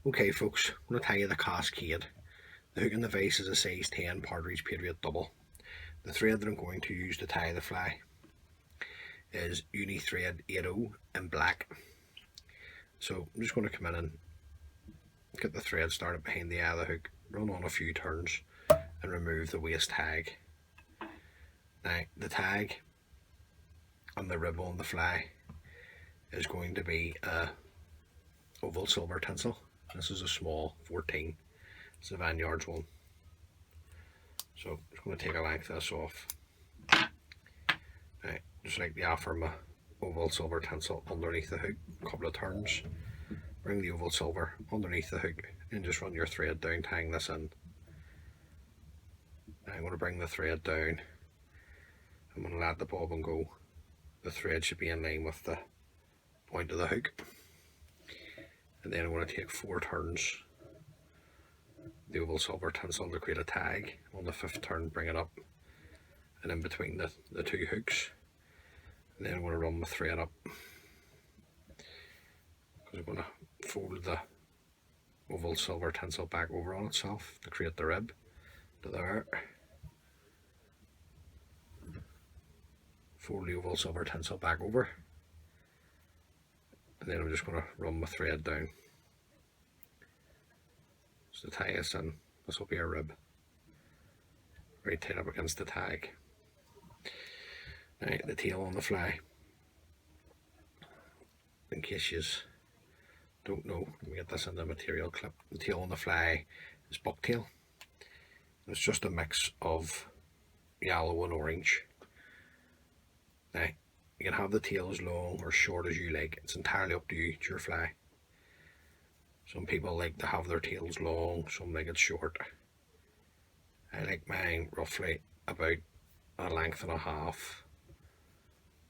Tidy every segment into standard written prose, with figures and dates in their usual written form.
Okay folks, I'm going to tie you the Cascade. The hook in the vise is a size 10 partridge patriot double. The thread that I'm going to use to tie the fly is uni thread 80 in black. So I'm just going to come in and get the thread started behind the eye of the hook, run on a few turns and remove the waist tag. Now the tag and the rib on the fly is going to be a oval silver tinsel. This is a small 14, it's a Vineyards one. So I'm just going to take a length of this off. Right, just like the offer my oval silver tinsel underneath the hook, a couple of turns, bring the oval silver underneath the hook and just run your thread down, tying this in. Now I'm going to bring the thread down. I'm going to let the bobbin go. The thread should be in line with the point of the hook. And then I'm going to take 4 turns the oval silver tinsel to create a tag. On the 5th turn, bring it up and in between the 2 hooks. And then I'm going to run my thread up, because I'm going to fold the oval silver tinsel back over on itself to create the rib to there. Fold the oval silver tinsel back over, and then I'm just going to run my thread down. So to tie this in, this will be a rib, right tight up against the tag. Now the tail on the fly, in case you don't know, let me get this in the material clip. The tail on the fly is bucktail. It's just a mix of yellow and orange. Now you can have the tail as long or short as you like, it's entirely up to you, it's your fly. Some people like to have their tails long, some like it short. I like mine roughly about a length and a half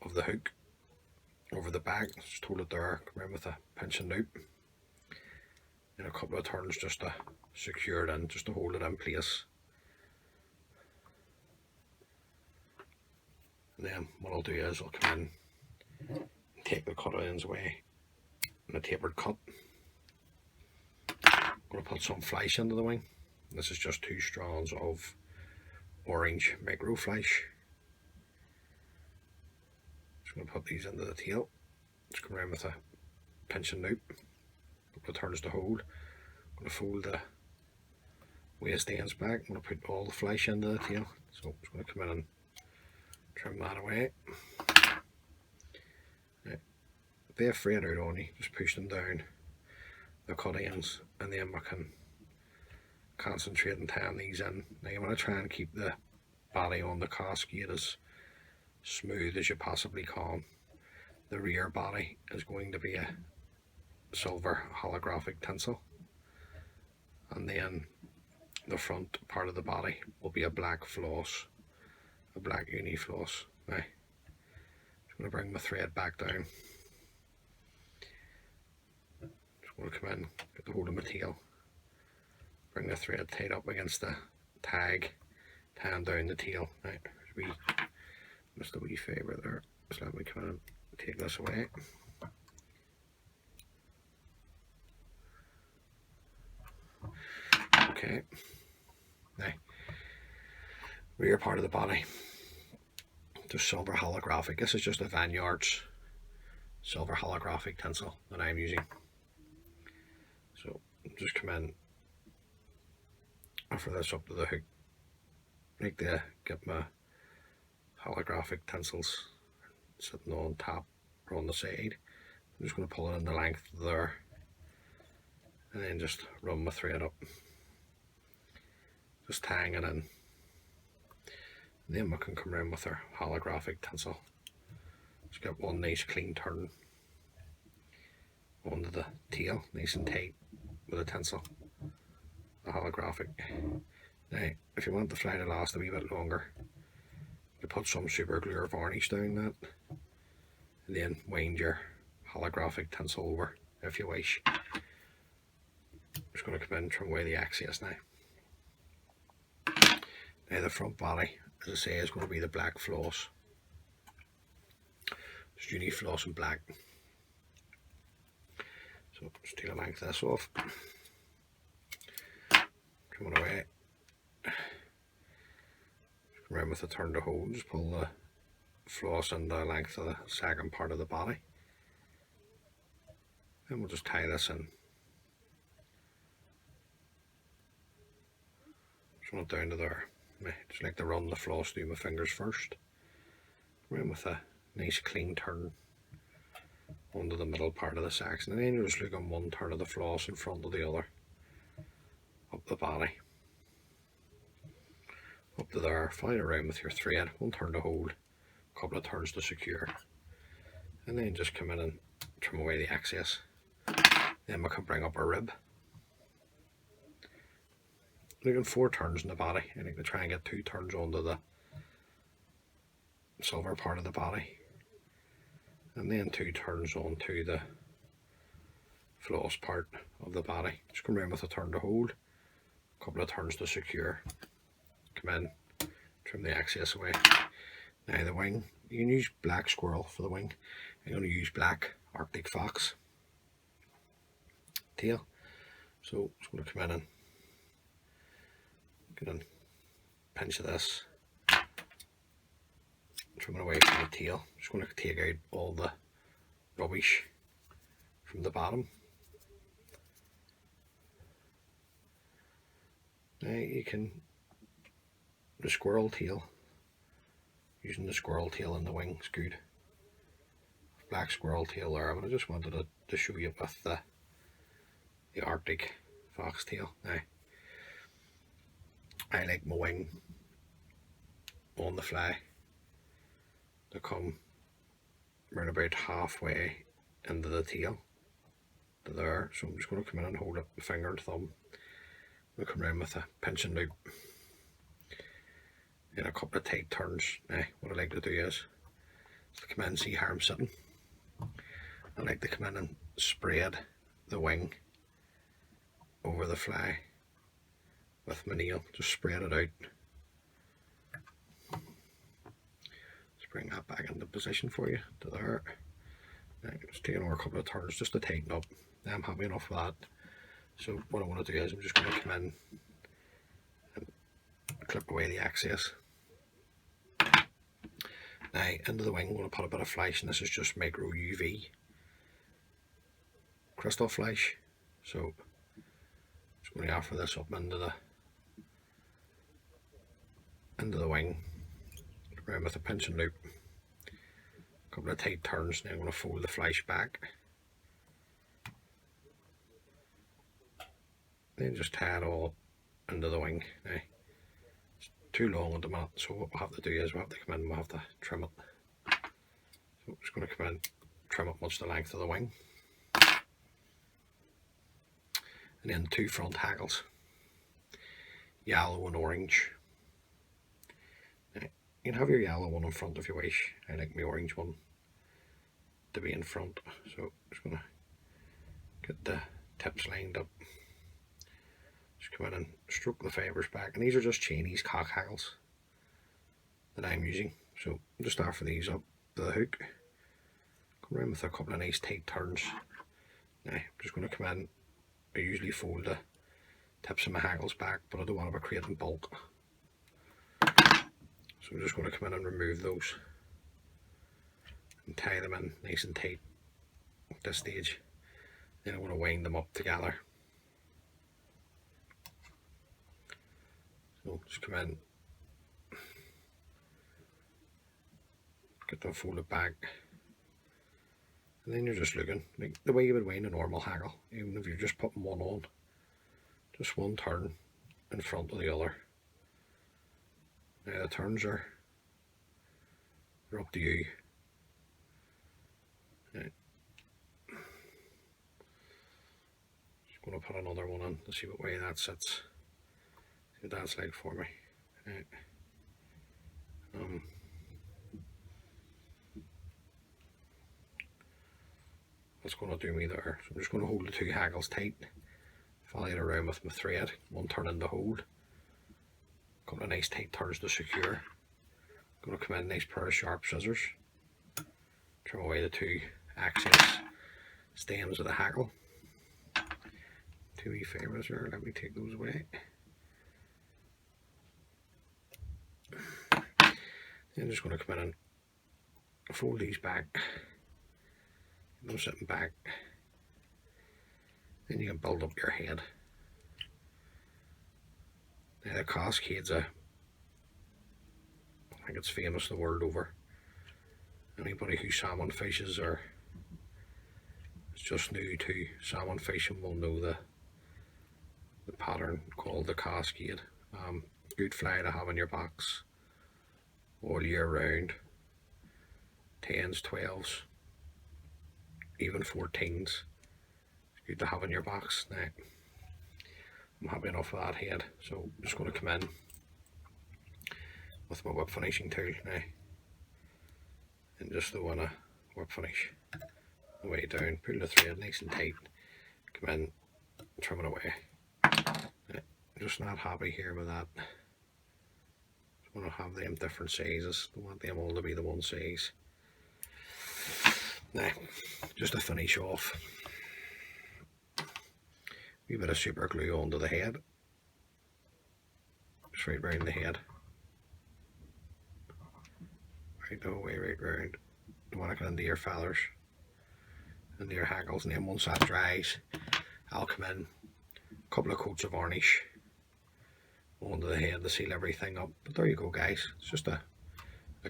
of the hook over the back. Just hold it there, come around with a pinch and loop, and a couple of turns just to secure it in, just to hold it in place. And then what I'll do is I'll come in and take the cut ends away in a tapered cut. I'm going to put some flesh into the wing. This is just 2 strands of orange micro flesh. Just going to put these into the tail. Just come around with a pinch and loop, a couple of turns to hold. I'm going to fold the waist ends back. I'm going to put all the flesh into the tail. So I'm just going to come in and trim that away. Now, if they fray it out on you, just push them down the cut ends, and then we can concentrate on tying these in. Now you want to try and keep the body on the Cascade as smooth as you possibly can. The rear body is going to be a silver holographic tinsel, and then the front part of the body will be a black floss, a black uni floss. Now, I'm going to bring my thread back down. Just going to come in, get the hold of my tail, bring the thread tight up against the tag, tying down the tail. Now, missed a wee favour there. Just let me come in and take this away. Okay. Now, rear part of the body, just silver holographic. This is just a Vineyards silver holographic tinsel that I'm using. So just come in, offer this up to the hook, like to get my holographic tinsels sitting on top or on the side. I'm just going to pull it in the length there, and then just run my thread up, just tying it in. And then we can come around with our holographic tinsel. Just get one nice clean turn onto the tail, nice and tight with a tinsel, the holographic. Now, if you want the fly to last a wee bit longer, you put some super glue or varnish down that, and then wind your holographic tinsel over if you wish. I'm just going to come in and trim away the excess now. Now the front body, as I say, is going to be the black floss. Just uni floss in black. So just take a length of this off. trim it away. Around with the turn to hold, just pull the floss in the length of the second part of the body. And we'll just tie this in. Just run it down to there. I just like to run the floss through my fingers first. Around with a nice clean turn onto the middle part of the section, and then you're just looking one turn of the floss in front of the other. Up the body. Up to there, fly it around with your thread, one turn to hold, a couple of turns to secure. And then just come in and trim away the excess. Then we can bring up our rib. Looking 4 turns in the body. I think to try and get 2 turns onto the silver part of the body. And then 2 turns onto the floss part of the body. Just come around with a turn to hold, a couple of turns to secure. Come in, trim the excess away. Now the wing, you can use black squirrel for the wing. I'm going to use black Arctic fox tail. So I'm just going to come in and get a pinch of this, trim it away from the tail. Just going to take out all the rubbish from the bottom. Now you can, the squirrel tail, using the squirrel tail in the wing is good. Black squirrel tail there, but I just wanted to show you with the Arctic fox tail. Now, I like my wing on the fly to come right about halfway into the tail to there. So I'm just going to come in and hold up my finger and thumb. We'll come around with a pinch and loop in a couple of tight turns. Now, what I like to do is to come in and see how I'm sitting. I like to come in and spread the wing over the fly with my nail. Just spread it out. Just bring that back into position for you to there. Now, just taking over a couple of turns just to tighten up. Now I'm happy enough with that. So what I want to do is I'm just going to come in and clip away the excess. Now into the wing I'm going to put a bit of flash, and this is just micro UV crystal flash. So just going to offer this up into the wing, around with a pinch and loop, a couple of tight turns. Now I'm going to fold the flash back. Then just tie it all into the wing. Now, it's too long at the minute, so what we'll have to do is we'll have to come in and we'll have to trim it. So I'm just going to come in, trim it much the length of the wing. And then 2 front hackles, yellow and orange. Now, you can have your yellow one in front if you wish. I like my orange one to be in front. So I'm just going to get the tips lined up. Just come in and stroke the fibres back, and these are just Chinese cock hackles that I'm using. So just offer these up to the hook, come around with a couple of nice tight turns. Now I'm just going to come in. I usually fold the tips of my hackles back, but I don't want to be creating bulk, so I'm just going to come in and remove those and tie them in nice and tight at this stage. Then I'm going to wind them up together. So just come in, get them folded back, and then you're just looking like the way you would wind a normal hackle, even if you're just putting one on. Just one turn in front of the other. Now the turns are up to you. Now, just going to put another one in to see what way that sits. See what that's like for me. Right. That's going to do me there. So I'm just going to hold the 2 hackles tight, follow it around with my thread, one turn in the hold, a couple of nice tight turns to secure. Going to come in, nice pair of sharp scissors, trim away the 2 excess stems of the hackle. 2 wee fibres there, let me take those away. I'm just going to come in and fold these back, get them sitting back, then you can build up your head. Now the Cascade's I think it's famous the world over. Anybody who salmon fishes or is just new to salmon fishing will know the pattern called the Cascade. Good fly to have in your box all year round. 10s, 12s, even 14s. It's good to have in your box. Now, I'm happy enough with that head, so I'm just going to come in with my whip finishing tool now and just the one whip finish the way down, pull the thread nice and tight, come in, trim it away. I'm just not happy here with that. Just want to have them different sizes, don't want them all to be the one size. Now, just to finish off, a wee bit of super glue onto the head, just right round the head, right the whole way right round. You want to get into your feathers, into your hackles, and then once that dries, I'll come in, a couple of coats of varnish onto the head to seal everything up. But there you go, guys, it's just a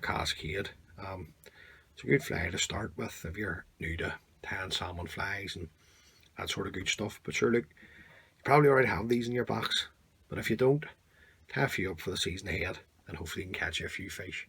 Cascade. It's a good fly to start with if you're new to tan salmon flies and that sort of good stuff. But sure, look, you probably already have these in your box, but if you don't, tie a few up for the season ahead and hopefully you can catch you a few fish.